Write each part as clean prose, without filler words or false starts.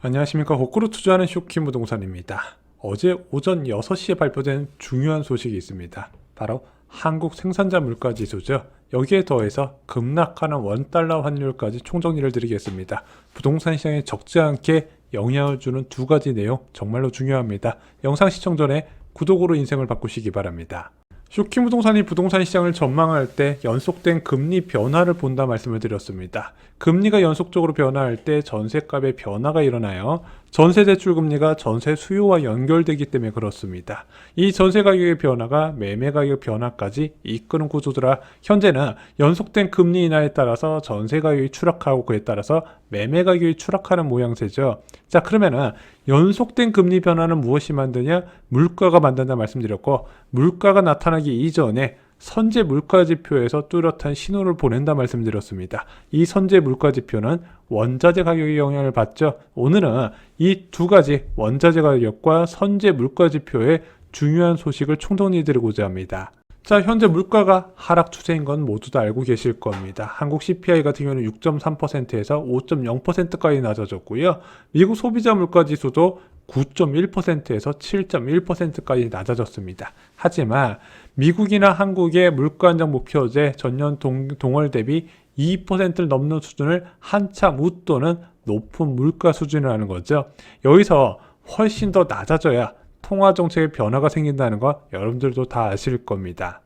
안녕하십니까. 거꾸로 투자하는 쇼킹 부동산입니다. 어제 오전 6시에 발표된 중요한 소식이 있습니다. 바로 한국 생산자 물가지수죠. 여기에 더해서 급락하는 원달러 환율까지 총정리를 드리겠습니다. 부동산 시장에 적지 않게 영향을 주는 두 가지 내용 정말로 중요합니다. 영상 시청 전에 구독으로 인생을 바꾸시기 바랍니다. 쇼킹 부동산이 부동산 시장을 전망할 때 연속된 금리 변화를 본다 말씀을 드렸습니다. 금리가 연속적으로 변화할 때 전세값의 변화가 일어나요. 전세 대출 금리가 전세 수요와 연결되기 때문에 그렇습니다. 이 전세 가격의 변화가 매매 가격 변화까지 이끄는 구조더라. 현재는 연속된 금리 인하에 따라서 전세 가격이 추락하고 그에 따라서 매매 가격이 추락하는 모양새죠. 자, 그러면은 연속된 금리 변화는 무엇이 만드냐? 물가가 만든다 말씀드렸고, 물가가 나타나기 이전에 선제 물가지표에서 뚜렷한 신호를 보낸다 말씀드렸습니다. 이 선제 물가지표는 원자재 가격에 영향을 받죠. 오늘은 이 두 가지 원자재 가격과 선제 물가지표의 중요한 소식을 총정리드리고자 합니다. 자, 현재 물가가 하락 추세인 건 모두 다 알고 계실 겁니다. 한국 CPI 같은 경우는 6.3%에서 5.0%까지 낮아졌고요. 미국 소비자 물가지수도 9.1%에서 7.1%까지 낮아졌습니다. 하지만 미국이나 한국의 물가 안정 목표제 전년 동월 대비 2%를 넘는 수준을 한참 웃도는 높은 물가 수준이라는 거죠. 여기서 훨씬 더 낮아져야 통화 정책의 변화가 생긴다는 거 여러분들도 다 아실 겁니다.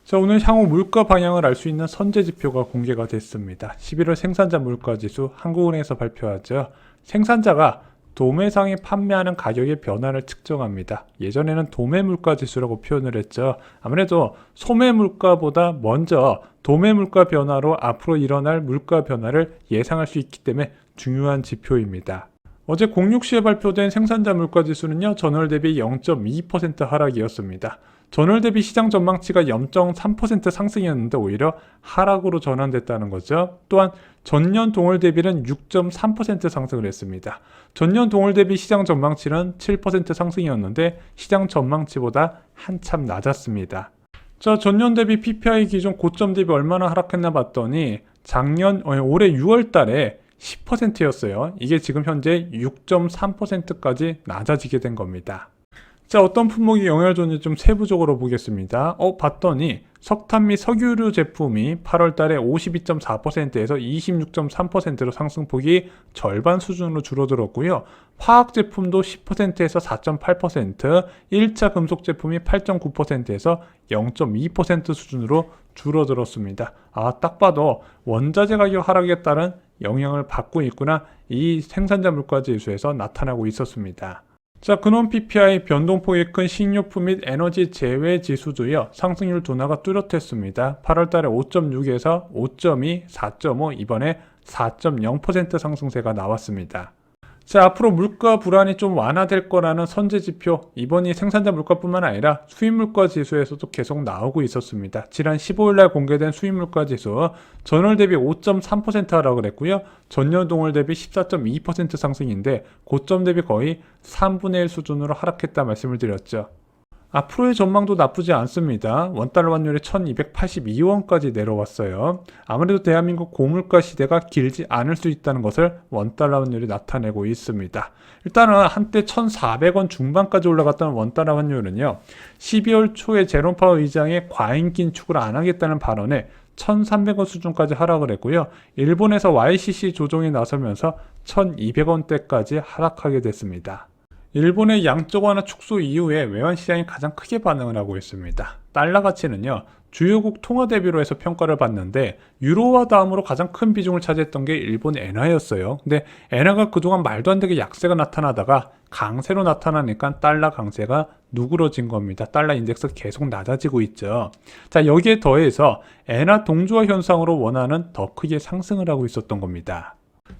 자, 오늘 향후 물가 방향을 알 수 있는 선제 지표가 공개가 됐습니다. 11월 생산자 물가지수 한국은행에서 발표하죠. 생산자가 도매상에 판매하는 가격의 변화를 측정합니다. 예전에는 도매 물가지수라고 표현을 했죠. 아무래도 소매 물가보다 먼저 도매 물가 변화로 앞으로 일어날 물가 변화를 예상할 수 있기 때문에 중요한 지표입니다. 어제 06시에 발표된 생산자 물가지수는요, 전월 대비 0.2% 하락이었습니다. 전월 대비 시장 전망치가 0.3% 상승이었는데 오히려 하락으로 전환됐다는 거죠. 또한 전년 동월 대비는 6.3% 상승을 했습니다. 전년 동월 대비 시장 전망치는 7% 상승이었는데 시장 전망치보다 한참 낮았습니다. 자, 전년 대비 PPI 기준 고점 대비 얼마나 하락했나 봤더니 올해 6월 달에 10%였어요. 이게 지금 현재 6.3%까지 낮아지게 된 겁니다. 자, 어떤 품목이 영향을 줬는지 좀 세부적으로 보겠습니다. 봤더니 석탄 및 석유류 제품이 8월 달에 52.4%에서 26.3%로 상승폭이 절반 수준으로 줄어들었고요. 화학 제품도 10%에서 4.8%, 1차 금속 제품이 8.9%에서 0.2% 수준으로 줄어들었습니다. 딱 봐도 원자재 가격 하락에 따른 영향을 받고 있구나. 이 생산자 물가지수에서 나타나고 있었습니다. 자, 근원 PPI 변동폭이 큰 식료품 및 에너지 제외 지수도요, 상승률 둔화가 뚜렷했습니다. 8월 달에 5.6에서 5.2, 4.5, 이번에 4.0% 상승세가 나왔습니다. 자, 앞으로 물가 불안이 좀 완화될 거라는 선제 지표, 이번이 생산자 물가뿐만 아니라 수입 물가 지수에서도 계속 나오고 있었습니다. 지난 15일 날 공개된 수입 물가 지수, 전월 대비 5.3% 하락을 했고요. 전년 동월 대비 14.2% 상승인데 고점 대비 거의 3분의 1 수준으로 하락했다 말씀을 드렸죠. 앞으로의 전망도 나쁘지 않습니다. 원달러 환율이 1282원까지 내려왔어요. 아무래도 대한민국 고물가 시대가 길지 않을 수 있다는 것을 원달러 환율이 나타내고 있습니다. 일단은 한때 1400원 중반까지 올라갔던 원달러 환율은요, 12월 초에 제롬 파월 의장의 과잉 긴축을 안 하겠다는 발언에 1300원 수준까지 하락을 했고요. 일본에서 YCC 조정에 나서면서 1200원대까지 하락하게 됐습니다. 일본의 양적 완화 축소 이후에 외환시장이 가장 크게 반응을 하고 있습니다. 달러 가치는요, 주요국 통화 대비로 해서 평가를 받는데 유로와 다음으로 가장 큰 비중을 차지했던 게 일본 엔화였어요. 근데 엔화가 그동안 말도 안 되게 약세가 나타나다가 강세로 나타나니까 달러 강세가 누그러진 겁니다. 달러 인덱스 계속 낮아지고 있죠. 자, 여기에 더해서 엔화 동조화 현상으로 원화는 더 크게 상승을 하고 있었던 겁니다.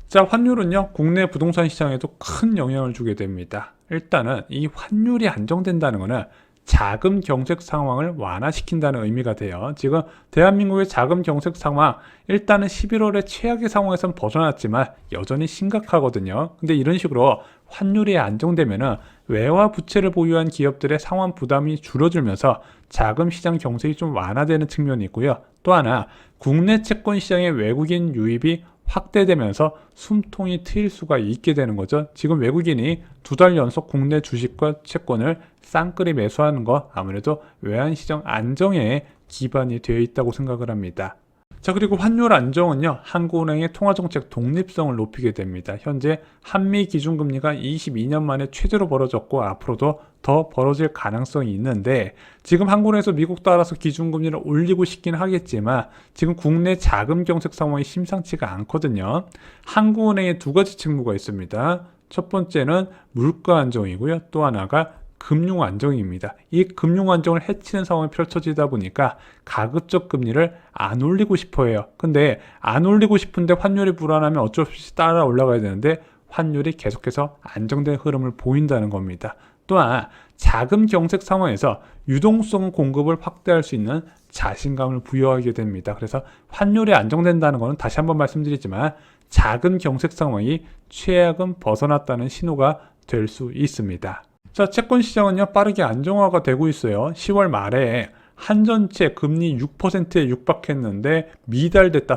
자, 환율은요, 국내 부동산 시장에도 큰 영향을 주게 됩니다. 일단은 이 환율이 안정된다는 것은 자금 경색 상황을 완화시킨다는 의미가 돼요. 지금 대한민국의 자금 경색 상황, 일단은 11월에 최악의 상황에선 벗어났지만 여전히 심각하거든요. 근데 이런 식으로 환율이 안정되면은 외화 부채를 보유한 기업들의 상환 부담이 줄어들면서 자금 시장 경색이 좀 완화되는 측면이 있고요. 또 하나, 국내 채권 시장의 외국인 유입이 확대되면서 숨통이 트일 수가 있게 되는 거죠. 지금 외국인이 2달 연속 국내 주식과 채권을 쌍끌이 매수하는 거 아무래도 외환시장 안정에 기반이 되어 있다고 생각을 합니다. 자, 그리고 환율 안정은요, 한국은행의 통화정책 독립성을 높이게 됩니다. 현재 한미 기준금리가 22년 만에 최저로 벌어졌고 앞으로도 더 벌어질 가능성이 있는데, 지금 한국은행에서 미국 따라서 기준금리를 올리고 싶긴 하겠지만 지금 국내 자금 경색 상황이 심상치가 않거든요. 한국은행에 두 가지 책무가 있습니다. 첫 번째는 물가 안정이고요. 또 하나가 금융 안정입니다. 이 금융 안정을 해치는 상황이 펼쳐지다 보니까 가급적 금리를 안 올리고 싶어 해요. 근데 안 올리고 싶은데 환율이 불안하면 어쩔 수 없이 따라 올라가야 되는데 환율이 계속해서 안정된 흐름을 보인다는 겁니다. 또한 자금 경색 상황에서 유동성 공급을 확대할 수 있는 자신감을 부여하게 됩니다. 그래서 환율이 안정된다는 것은 다시 한번 말씀드리지만 자금 경색 상황이 최악은 벗어났다는 신호가 될 수 있습니다. 자, 채권 시장은요, 빠르게 안정화가 되고 있어요. 10월 말에 한전채 금리 6%에 육박했는데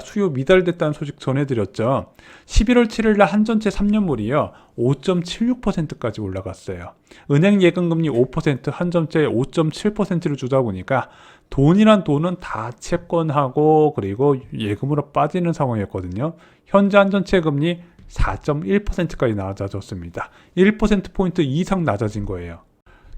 수요 미달됐다는 소식 전해드렸죠. 11월 7일 날 한전채 3년물이요 5.76%까지 올라갔어요. 은행 예금금리 5%, 한전채 5.7%를 주다 보니까 돈이란 돈은 다 채권하고 그리고 예금으로 빠지는 상황이었거든요. 현재 한전채 금리 4.1%까지 낮아졌습니다. 1%포인트 이상 낮아진 거예요.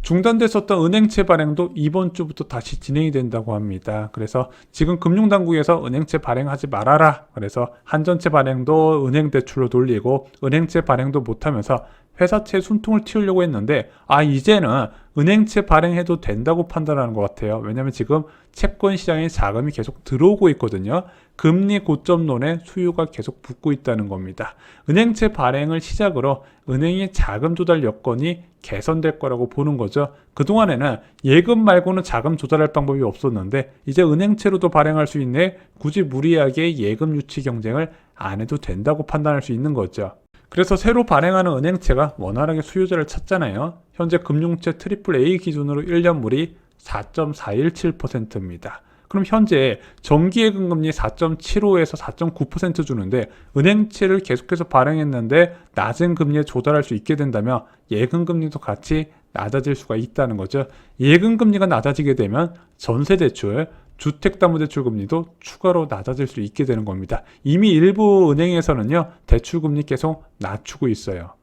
중단됐었던 은행채 발행도 이번 주부터 다시 진행이 된다고 합니다. 그래서 지금 금융당국에서 은행채 발행하지 말아라. 그래서 한전채 발행도 은행 대출로 돌리고 은행채 발행도 못하면서 회사채 숨통을 틔우려고 했는데 이제는 은행채 발행해도 된다고 판단하는 것 같아요. 왜냐하면 지금 채권 시장에 자금이 계속 들어오고 있거든요. 금리 고점론에 수요가 계속 붙고 있다는 겁니다. 은행채 발행을 시작으로 은행의 자금 조달 여건이 개선될 거라고 보는 거죠. 그동안에는 예금 말고는 자금 조달할 방법이 없었는데 이제 은행채로도 발행할 수 있네. 굳이 무리하게 예금 유치 경쟁을 안 해도 된다고 판단할 수 있는 거죠. 그래서 새로 발행하는 은행채가 원활하게 수요자를 찾잖아요. 현재 금융채 AAA 기준으로 1년물이 4.417%입니다. 그럼 현재 정기예금 금리 4.75에서 4.9% 주는데 은행채를 계속해서 발행했는데 낮은 금리에 조달할 수 있게 된다면 예금 금리도 같이 낮아질 수가 있다는 거죠. 예금 금리가 낮아지게 되면 전세대출, 주택담보대출 금리도 추가로 낮아질 수 있게 되는 겁니다. 이미 일부 은행에서는요, 대출 금리 계속 낮추고 있어요.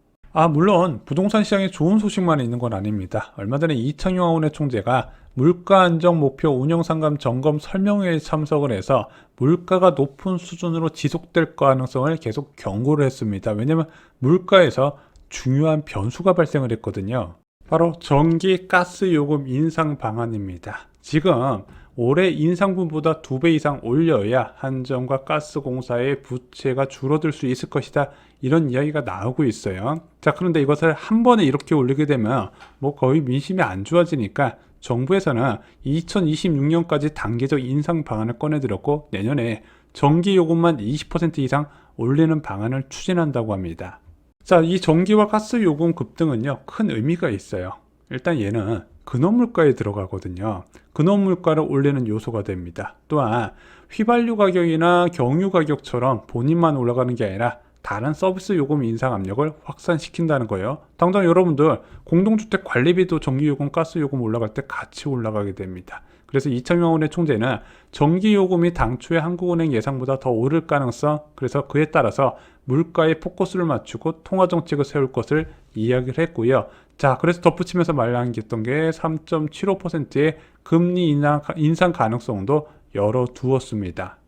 물론 부동산 시장에 좋은 소식만 있는 건 아닙니다. 얼마 전에 이창용 의원의 총재가 물가 안정 목표 운영 상담 점검 설명회에 참석을 해서 물가가 높은 수준으로 지속될 가능성을 계속 경고를 했습니다. 왜냐하면 물가에서 중요한 변수가 발생을 했거든요. 바로 전기, 가스 요금 인상 방안입니다. 지금 올해 인상분보다 2배 이상 올려야 한전과 가스공사의 부채가 줄어들 수 있을 것이다. 이런 이야기가 나오고 있어요. 자, 그런데 이것을 한 번에 이렇게 올리게 되면 거의 민심이 안 좋아지니까 정부에서는 2026년까지 단계적 인상 방안을 꺼내들었고 내년에 전기요금만 20% 이상 올리는 방안을 추진한다고 합니다. 자, 이 전기와 가스 요금 급등은요, 큰 의미가 있어요. 일단 얘는 근원물가에 들어가거든요. 근원물가를 올리는 요소가 됩니다. 또한 휘발유 가격이나 경유 가격처럼 본인만 올라가는 게 아니라 다른 서비스 요금 인상 압력을 확산시킨다는 거예요. 당장 여러분들 공동주택 관리비도 전기요금, 가스요금 올라갈 때 같이 올라가게 됩니다. 그래서 이창용 의원의 총재는 전기요금이 당초에 한국은행 예상보다 더 오를 가능성, 그래서 그에 따라서 물가에 포커스를 맞추고 통화정책을 세울 것을 이야기를 했고요. 자, 그래서 덧붙이면서 말하겠던 게 3.75%의 금리 인상 가능성도 열어두었습니다.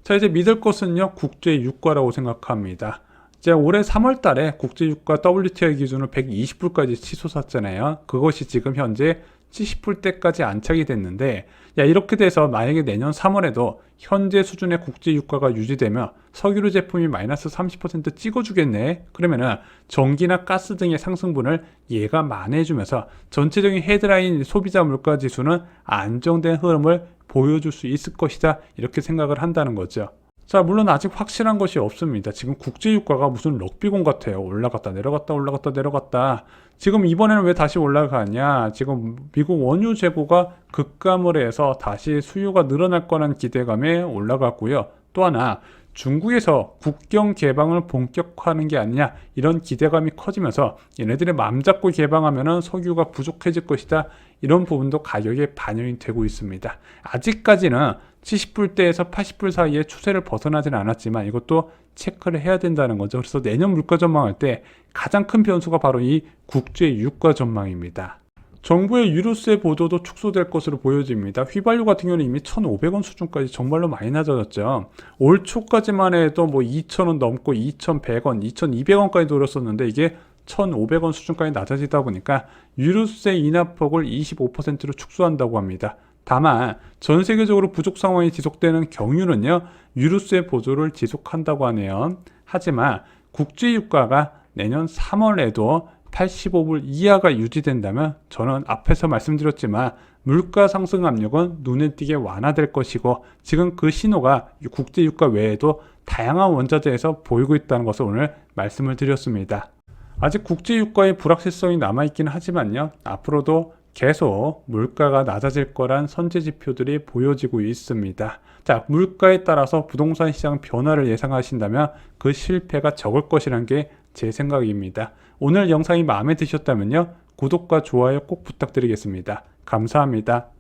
자, 이제 믿을 것은요, 국제 유가라고 생각합니다. 이제 올해 3월 달에 국제 유가 WTI 기준으로 120불까지 치솟았잖아요. 그것이 지금 현재 70불대까지 안착이 됐는데, 이렇게 돼서 만약에 내년 3월에도 현재 수준의 국제 유가가 유지되면 석유류 제품이 마이너스 30% 찍어주겠네. 그러면은 전기나 가스 등의 상승분을 얘가 만회해주면서 전체적인 헤드라인 소비자 물가 지수는 안정된 흐름을 보여줄 수 있을 것이다. 이렇게 생각을 한다는 거죠. 자, 물론 아직 확실한 것이 없습니다. 지금 국제유가가 무슨 럭비공 같아요. 올라갔다 내려갔다 올라갔다 내려갔다. 지금 이번에는 왜 다시 올라가냐? 지금 미국 원유 재고가 급감을 해서 다시 수요가 늘어날 거라는 기대감에 올라갔고요. 또 하나 중국에서 국경 개방을 본격화하는 게 아니냐 이런 기대감이 커지면서 얘네들이 마음 잡고 개방하면은 석유가 부족해질 것이다. 이런 부분도 가격에 반영이 되고 있습니다. 아직까지는 70불대에서 80불 사이의 추세를 벗어나지는 않았지만 이것도 체크를 해야 된다는 거죠. 그래서 내년 물가 전망할 때 가장 큰 변수가 바로 이 국제 유가 전망입니다. 정부의 유류세 보조도 축소될 것으로 보여집니다. 휘발유 같은 경우는 이미 1,500원 수준까지 정말로 많이 낮아졌죠. 올 초까지만 해도 뭐 2,000원 넘고 2,100원, 2,200원까지 노렸었는데 이게 1,500원 수준까지 낮아지다 보니까 유류세 인하폭을 25%로 축소한다고 합니다. 다만 전 세계적으로 부족 상황이 지속되는 경우는요, 유류세 보조를 지속한다고 하네요. 하지만 국제유가가 내년 3월에도 85불 이하가 유지된다면 저는 앞에서 말씀드렸지만 물가 상승 압력은 눈에 띄게 완화될 것이고 지금 그 신호가 국제유가 외에도 다양한 원자재에서 보이고 있다는 것을 오늘 말씀을 드렸습니다. 아직 국제유가의 불확실성이 남아있긴 하지만요, 앞으로도 계속 물가가 낮아질 거란 선제지표들이 보여지고 있습니다. 자, 물가에 따라서 부동산 시장 변화를 예상하신다면 그 실패가 적을 것이라는 게 제 생각입니다. 오늘 영상이 마음에 드셨다면요, 구독과 좋아요 꼭 부탁드리겠습니다. 감사합니다.